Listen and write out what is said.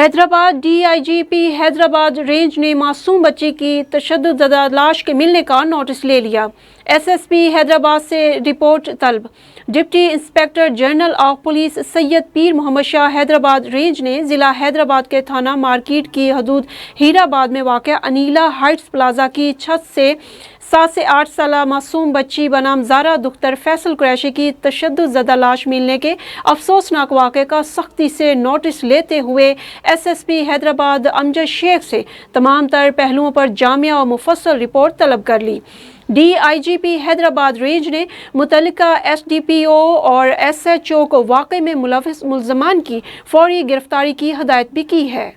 Hyderabad D I G P Hyderabad range نے معصوم بچی کی تشدد زدہ لاش کے ملنے کا نوٹس لے لیا۔ ایس ایس پی حیدرآباد سے رپورٹ طلب۔ Deputy inspector general of police Syed Pir Muhammad Shah Hyderabad range نے ضلع حیدرآباد کے تھانہ مارکیٹ کی حدود ہیرا آباد میں واقع انیلا ہائٹس پلازا کی چھت سے 7 سے 8 سالہ معصوم بچی بنام زارا دختر فیصل قریشی کی تشدد زدہ لاش ملنے کے افسوسناک واقعے کا سختی سے نوٹس لیتے ہوئے ایس ایس پی حیدرآباد امجد شیخ سے تمام تر پہلوؤں پر جامع و مفصل رپورٹ طلب کر لی۔ D I G P Hyderabad range نے متعلقہ ایس ڈی پی او اور ایس ایچ او کو واقعے میں ملوث ملزمان کی فوری گرفتاری کی ہدایت بھی کی ہے۔